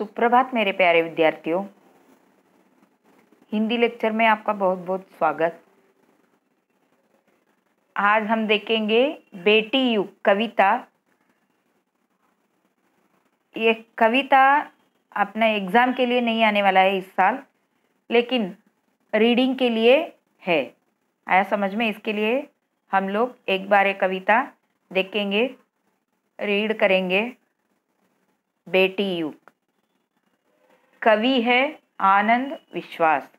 सुप्रभात मेरे प्यारे विद्यार्थियों। हिंदी लेक्चर में आपका बहुत बहुत स्वागत। आज हम देखेंगे बेटी युग कविता। ये कविता अपना एग्ज़ाम के लिए नहीं आने वाला है इस साल, लेकिन रीडिंग के लिए है। आया समझ में? इसके लिए हम लोग एक बार एक कविता देखेंगे, रीड करेंगे। बेटी युग। कवि है आनंद विश्वास।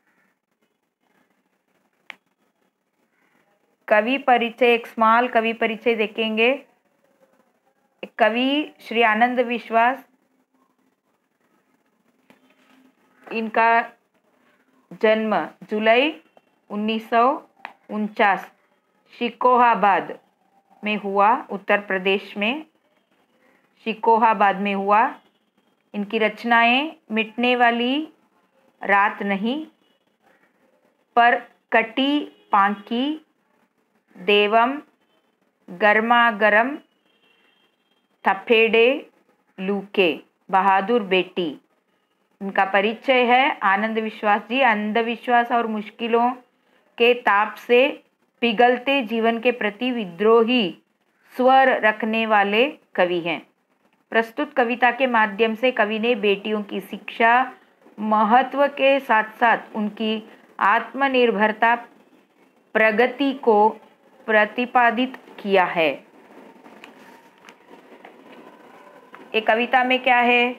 कवि परिचय, एक स्मॉल कवि परिचय देखेंगे। कवि श्री आनंद विश्वास, इनका जन्म जुलाई 1949 शिकोहाबाद में हुआ, उत्तर प्रदेश में शिकोहाबाद में हुआ। इनकी रचनाएं मिटने वाली रात नहीं, पर कटी पांकी, देवम, गर्मा गर्म, थपेड़े लूके, बहादुर बेटी। इनका परिचय है आनंद विश्वास जी अंधविश्वास और मुश्किलों के ताप से पिघलते जीवन के प्रति विद्रोही स्वर रखने वाले कवि हैं। प्रस्तुत कविता के माध्यम से कवि ने बेटियों की शिक्षा महत्व के साथ साथ उनकी आत्मनिर्भरता प्रगति को प्रतिपादित किया है। एक कविता में क्या है,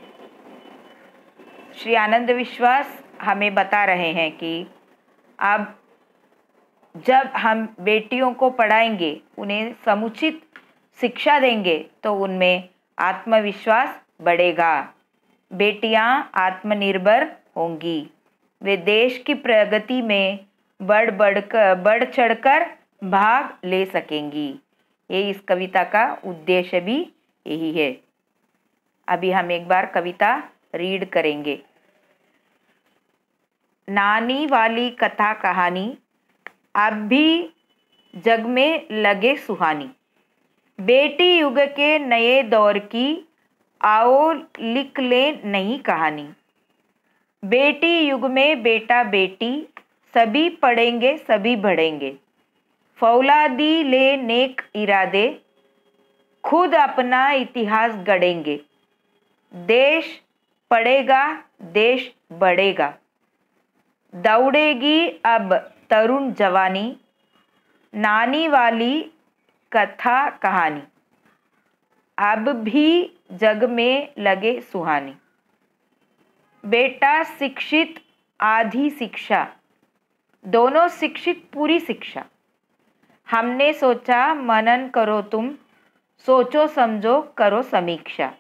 श्री आनंद विश्वास हमें बता रहे हैं कि अब जब हम बेटियों को पढ़ाएंगे, उन्हें समुचित शिक्षा देंगे, तो उनमें आत्मविश्वास बढ़ेगा। बेटियां आत्मनिर्भर होंगी। वे देश की प्रगति में बढ़ चढ़कर भाग ले सकेंगी। ये इस कविता का उद्देश्य भी यही है। अभी हम एक बार कविता रीड करेंगे। नानी वाली कथा कहानी अब भी जग में लगे सुहानी। बेटी युग के नए दौर की आओ लिख ले नई कहानी। बेटी युग में बेटा बेटी सभी पढ़ेंगे, सभी बढ़ेंगे। फौलादी ले नेक इरादे, खुद अपना इतिहास गढ़ेंगे। देश पढ़ेगा, देश बढ़ेगा। दौड़ेगी अब तरुण जवानी, नानी वाली कथा कहानी अब भी जग में लगे सुहानी। बेटा शिक्षित आधी शिक्षा, दोनों शिक्षित पूरी शिक्षा। हमने सोचा मनन करो तुम, सोचो समझो करो समीक्षा।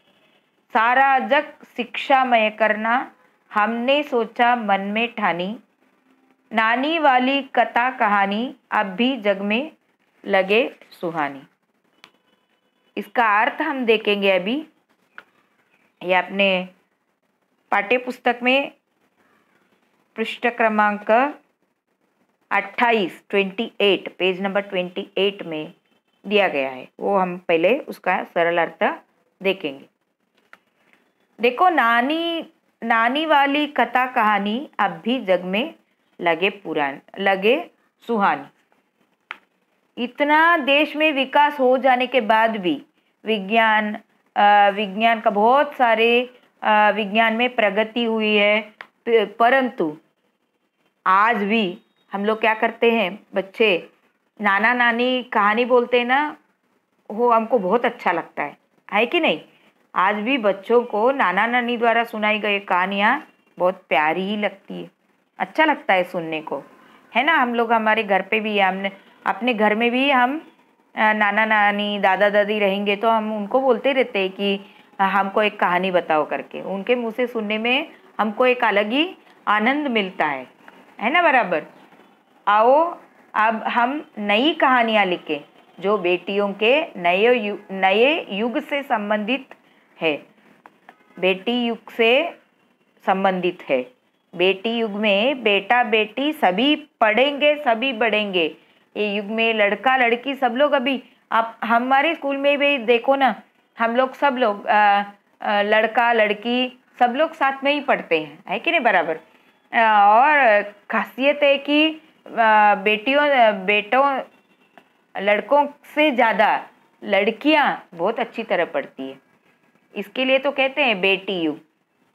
सारा जग शिक्षामय करना, हमने सोचा मन में ठानी। नानी वाली कथा कहानी अब भी जग में लगे सुहानी। इसका अर्थ हम देखेंगे अभी। ये अपने पाठ्य पुस्तक में पृष्ठ क्रमांक 28 पेज नंबर 28 में दिया गया है। वो हम पहले उसका सरल अर्थ देखेंगे। देखो, नानी वाली कथा कहानी अब भी जग में लगे सुहानी। इतना देश में विकास हो जाने के बाद भी विज्ञान का बहुत सारे विज्ञान में प्रगति हुई है, परंतु आज भी हम लोग क्या करते हैं, बच्चे नाना नानी कहानी बोलते हैं ना, वो हमको बहुत अच्छा लगता है कि नहीं? आज भी बच्चों को नाना नानी द्वारा सुनाई गई कहानियाँ बहुत प्यारी ही लगती है, अच्छा लगता है सुनने को, है ना? हम लोग हमारे घर पे भी, हमने अपने घर में भी हम नाना नानी दादा दादी रहेंगे तो हम उनको बोलते रहते हैं कि हमको एक कहानी बताओ करके। उनके मुंह से सुनने में हमको एक अलग ही आनंद मिलता है ना? बराबर। आओ अब हम नई कहानियाँ लिखें जो बेटियों के नए युग से संबंधित है। बेटी युग से संबंधित है। बेटी युग में बेटा बेटी सभी पढ़ेंगे, सभी बढ़ेंगे। ये युग में लड़का लड़की सब लोग, अभी आप हमारे स्कूल में भी देखो ना, हम लोग सब लोग लड़का लड़की सब लोग साथ में ही पढ़ते हैं, है कि नहीं बराबर। और खासियत है कि बेटों लड़कों से ज़्यादा लड़कियां बहुत अच्छी तरह पढ़ती है। इसके लिए तो कहते हैं बेटी युग।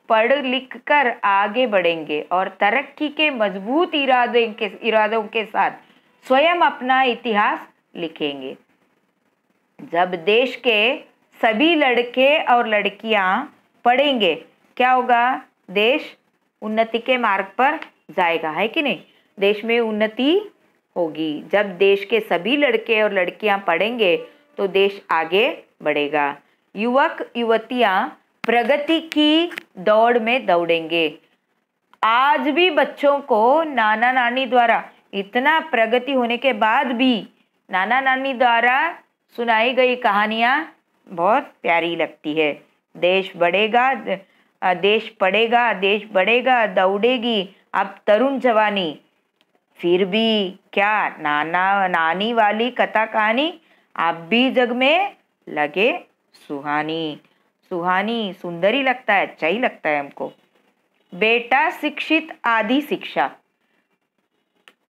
पढ़ लिख कर आगे बढ़ेंगे और तरक्की के मजबूत इरादों के साथ स्वयं अपना इतिहास लिखेंगे। जब देश के सभी लड़के और लड़कियां पढ़ेंगे, क्या होगा? देश उन्नति के मार्ग पर जाएगा, है कि नहीं। देश में उन्नति होगी। जब देश के सभी लड़के और लड़कियां पढ़ेंगे तो देश आगे बढ़ेगा। युवक युवतियां प्रगति की दौड़ में दौड़ेंगे। आज भी बच्चों को नाना नानी द्वारा, इतना प्रगति होने के बाद भी नाना नानी द्वारा सुनाई गई कहानियाँ बहुत प्यारी लगती है। देश बढ़ेगा, देश पढ़ेगा, देश बढ़ेगा, दौड़ेगी अब तरुण जवानी। फिर भी क्या नाना नानी वाली कथा कहानी अब भी जग में लगे सुहानी। सुहानी सुंदर ही लगता है, अच्छा ही लगता है हमको। बेटा शिक्षित आदि शिक्षा।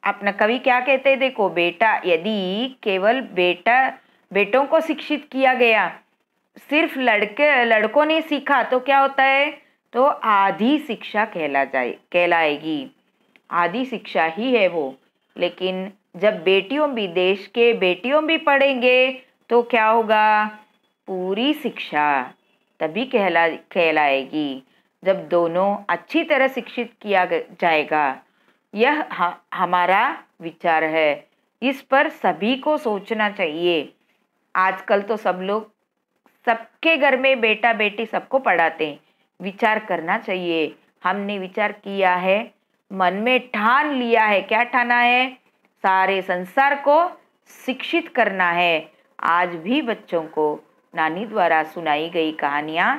अपना कवि क्या कहते हैं, देखो बेटा, यदि केवल बेटों को शिक्षित किया गया, सिर्फ लड़कों ने सीखा तो क्या होता है, तो आधी शिक्षा कहलाएगी। आधी शिक्षा ही है वो। लेकिन जब देश के बेटियों भी पढ़ेंगे तो क्या होगा, पूरी शिक्षा तभी कहलाएगी जब दोनों अच्छी तरह शिक्षित किया जाएगा। यह हमारा विचार है। इस पर सभी को सोचना चाहिए। आजकल तो सबके घर में बेटा बेटी सबको पढ़ाते हैं। विचार करना चाहिए। हमने विचार किया है, मन में ठान लिया है। क्या ठाना है? सारे संसार को शिक्षित करना है। आज भी बच्चों को नानी द्वारा सुनाई गई कहानियाँ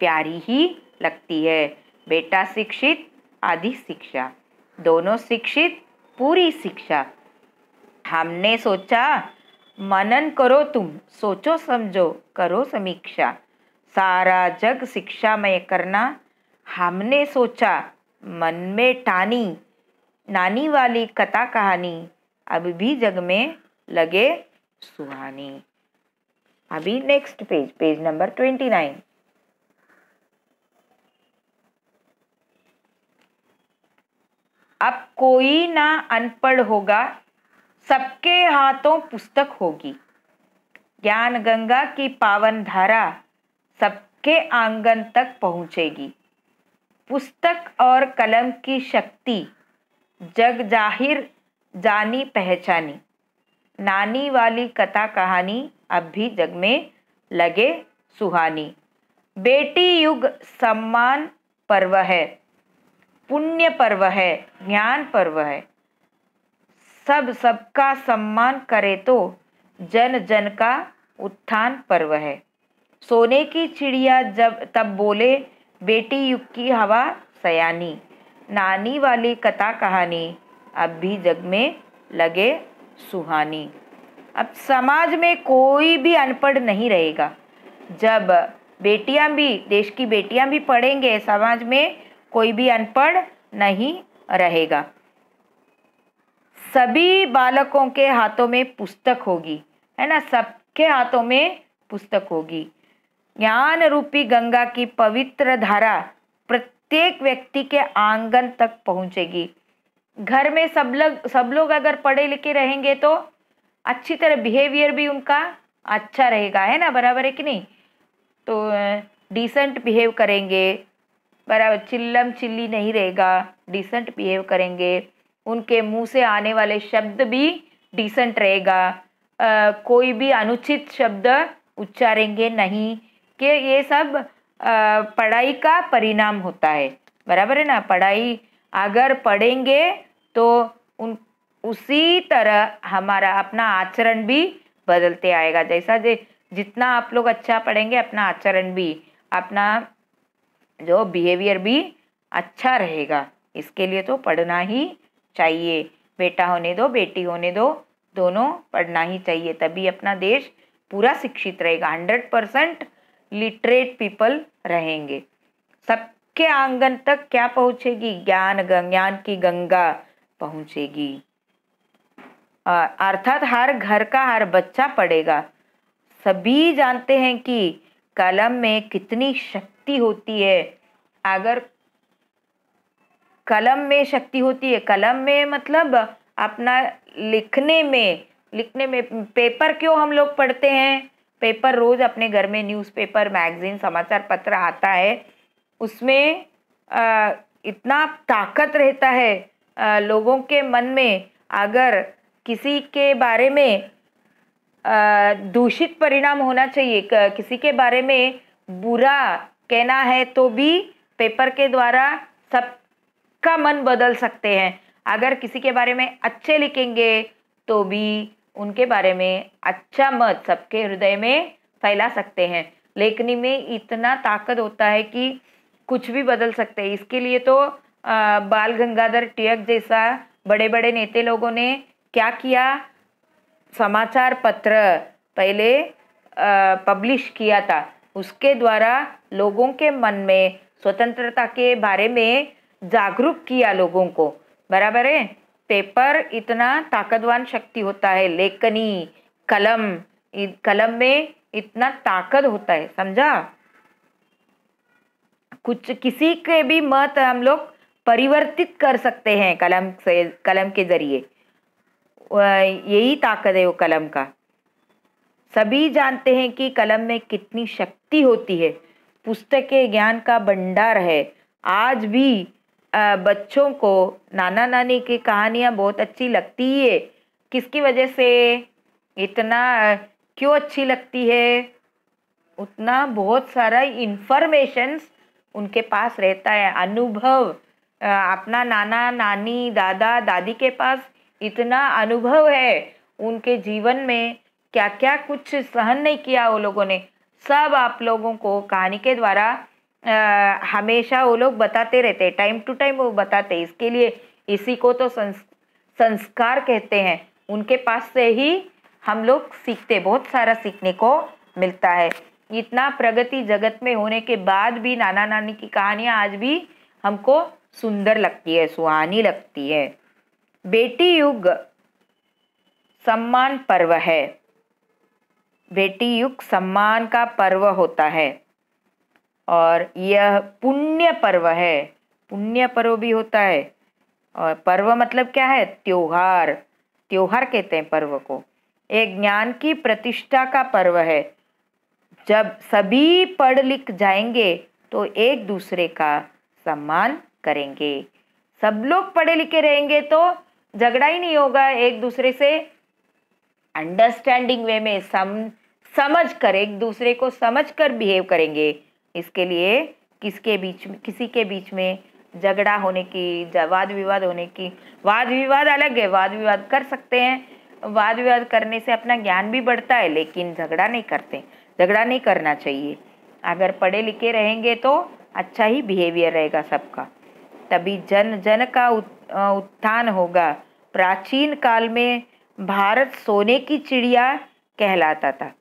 प्यारी ही लगती है। बेटा शिक्षित आदि शिक्षा, दोनों शिक्षित पूरी शिक्षा। हमने सोचा, मनन करो तुम, सोचो समझो करो समीक्षा। सारा जग शिक्षामय करना हमने सोचा, मन में ठानी। नानी वाली कथा कहानी अब भी जग में लगे सुहानी। अभी नेक्स्ट पेज नंबर 29। अब कोई ना अनपढ़ होगा, सबके हाथों पुस्तक होगी। ज्ञान गंगा की पावन धारा सबके आंगन तक पहुँचेगी। पुस्तक और कलम की शक्ति जग जाहिर जानी पहचानी। नानी वाली कथा कहानी अब भी जग में लगे सुहानी। बेटी युग सम्मान पर्व है, पुण्य पर्व है, ज्ञान पर्व है। सबका सम्मान करे तो जन जन का उत्थान पर्व है। सोने की चिड़िया तब बोले, बेटी युग की हवा सयानी। नानी वाली कथा कहानी अब भी जग में लगे सुहानी। अब समाज में कोई भी अनपढ़ नहीं रहेगा। जब देश की बेटियां भी पढ़ेंगे, समाज में कोई भी अनपढ़ नहीं रहेगा। सभी बालकों के हाथों में पुस्तक होगी, है ना, सबके हाथों में पुस्तक होगी। ज्ञान रूपी गंगा की पवित्र धारा प्रत्येक व्यक्ति के आंगन तक पहुंचेगी। घर में सब लोग अगर पढ़े लिखे रहेंगे तो अच्छी तरह बिहेवियर भी उनका अच्छा रहेगा, है ना, बराबर है कि नहीं। तो डिसेंट बिहेव करेंगे, बराबर, चिल्लम चिल्ली नहीं रहेगा, डिसेंट बिहेव करेंगे। उनके मुंह से आने वाले शब्द भी डिसेंट रहेगा। कोई भी अनुचित शब्द उच्चारेंगे नहीं, कि ये सब पढ़ाई का परिणाम होता है, बराबर है ना। पढ़ाई अगर पढ़ेंगे तो उसी तरह हमारा अपना आचरण भी बदलते आएगा। जैसा जितना आप लोग अच्छा पढ़ेंगे, अपना आचरण भी, अपना जो बिहेवियर भी अच्छा रहेगा। इसके लिए तो पढ़ना ही चाहिए। बेटा होने दो बेटी होने दो, दोनों पढ़ना ही चाहिए, तभी अपना देश पूरा शिक्षित रहेगा। 100% लिटरेट पीपल रहेंगे। सबके आंगन तक क्या पहुंचेगी? ज्ञान की गंगा पहुंचेगी। अर्थात हर घर का हर बच्चा पढ़ेगा। सभी जानते हैं कि कलम में कितनी शक्ति होती है। अगर कलम में शक्ति होती है, कलम में मतलब अपना लिखने में पेपर क्यों हम लोग पढ़ते हैं? पेपर रोज अपने घर में न्यूज़पेपर, मैगजीन, समाचार पत्र आता है। उसमें इतना ताकत रहता है लोगों के मन में। अगर किसी के बारे में दूषित परिणाम होना चाहिए, किसी के बारे में बुरा कहना है, तो भी पेपर के द्वारा सबका मन बदल सकते हैं। अगर किसी के बारे में अच्छे लिखेंगे तो भी उनके बारे में अच्छा मत सबके हृदय में फैला सकते हैं। लेखनी में इतना ताकत होता है कि कुछ भी बदल सकते हैं। इसके लिए तो बाल गंगाधर तिलक जैसा बड़े बड़े नेता लोगों ने क्या किया? समाचार पत्र पहले पब्लिश किया था। उसके द्वारा लोगों के मन में स्वतंत्रता के बारे में जागरूक किया लोगों को। बराबर है। पेपर इतना ताकतवान शक्ति होता है। लेखनी, कलम में इतना ताकत होता है, समझा? कुछ किसी के भी मत हम लोग परिवर्तित कर सकते हैं कलम के जरिए। यही ताकत है वो कलम का। सभी जानते हैं कि कलम में कितनी शक्ति होती है। पुस्तकें ज्ञान का भंडार है। आज भी बच्चों को नाना नानी की कहानियाँ बहुत अच्छी लगती है। किसकी वजह से? इतना क्यों अच्छी लगती है? उतना बहुत सारा इंफॉर्मेशंस उनके पास रहता है, अनुभव। अपना नाना नानी, दादा दादी के पास इतना अनुभव है। उनके जीवन में क्या क्या कुछ सहन नहीं किया वो लोगों ने, सब आप लोगों को कहानी के द्वारा हमेशा वो लोग बताते रहते हैं। टाइम टू टाइम वो बताते हैं। इसके लिए इसी को तो संस्कार कहते हैं। उनके पास से ही हम लोग सीखते, बहुत सारा सीखने को मिलता है। इतना प्रगति जगत में होने के बाद भी नाना नानी की कहानियाँ आज भी हमको सुंदर लगती है, सुहानी लगती है। बेटी युग सम्मान पर्व है। बेटी युग सम्मान का पर्व होता है और यह पुण्य पर्व है। पुण्य पर्व भी होता है। और पर्व मतलब क्या है? त्योहार। त्योहार कहते हैं पर्व को। एक ज्ञान की प्रतिष्ठा का पर्व है। जब सभी पढ़ लिख जाएंगे तो एक दूसरे का सम्मान करेंगे। सब लोग पढ़े लिखे रहेंगे तो झगड़ा ही नहीं होगा। एक दूसरे से अंडरस्टैंडिंग वे में समझ कर, एक दूसरे को समझ कर बिहेव करेंगे। इसके लिए किसी के बीच में झगड़ा होने की, वाद विवाद होने की, वाद विवाद अलग है, वाद विवाद कर सकते हैं। वाद विवाद करने से अपना ज्ञान भी बढ़ता है, लेकिन झगड़ा नहीं करते। झगड़ा नहीं करना चाहिए। अगर पढ़े लिखे रहेंगे तो अच्छा ही बिहेवियर रहेगा सबका, तभी जन जन का उत्थान होगा। प्राचीन काल में भारत सोने की चिड़िया कहलाता था।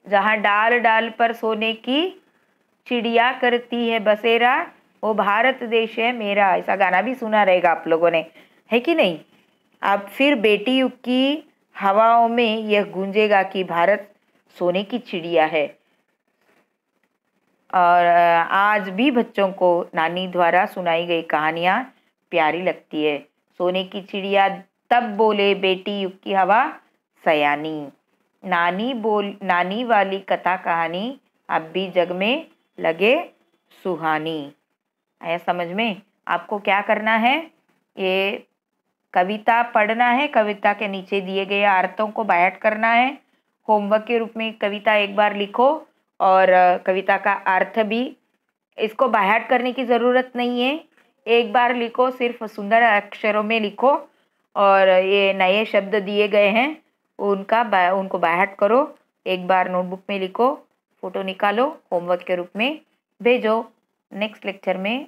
जहाँ डाल डाल पर सोने की चिड़िया करती है बसेरा, वो भारत देश है मेरा। ऐसा गाना भी सुना रहेगा आप लोगों ने, है कि नहीं? अब फिर बेटी युग की हवाओं में यह गूंजेगा कि भारत सोने की चिड़िया है। और आज भी बच्चों को नानी द्वारा सुनाई गई कहानियाँ प्यारी लगती है। सोने की चिड़िया तब बोले बेटी युग की हवा सयानी। नानी वाली कथा कहानी अब भी जग में लगे सुहानी। आया समझ में? आपको क्या करना है? ये कविता पढ़ना है। कविता के नीचे दिए गए अर्थों को बायट करना है। होमवर्क के रूप में कविता एक बार लिखो और कविता का अर्थ भी। इसको बायट करने की ज़रूरत नहीं है, एक बार लिखो, सिर्फ सुंदर अक्षरों में लिखो। और ये नए शब्द दिए गए हैं उनको बायट करो। एक बार नोटबुक में लिखो, फ़ोटो निकालो, होमवर्क के रूप में भेजो। नेक्स्ट लेक्चर में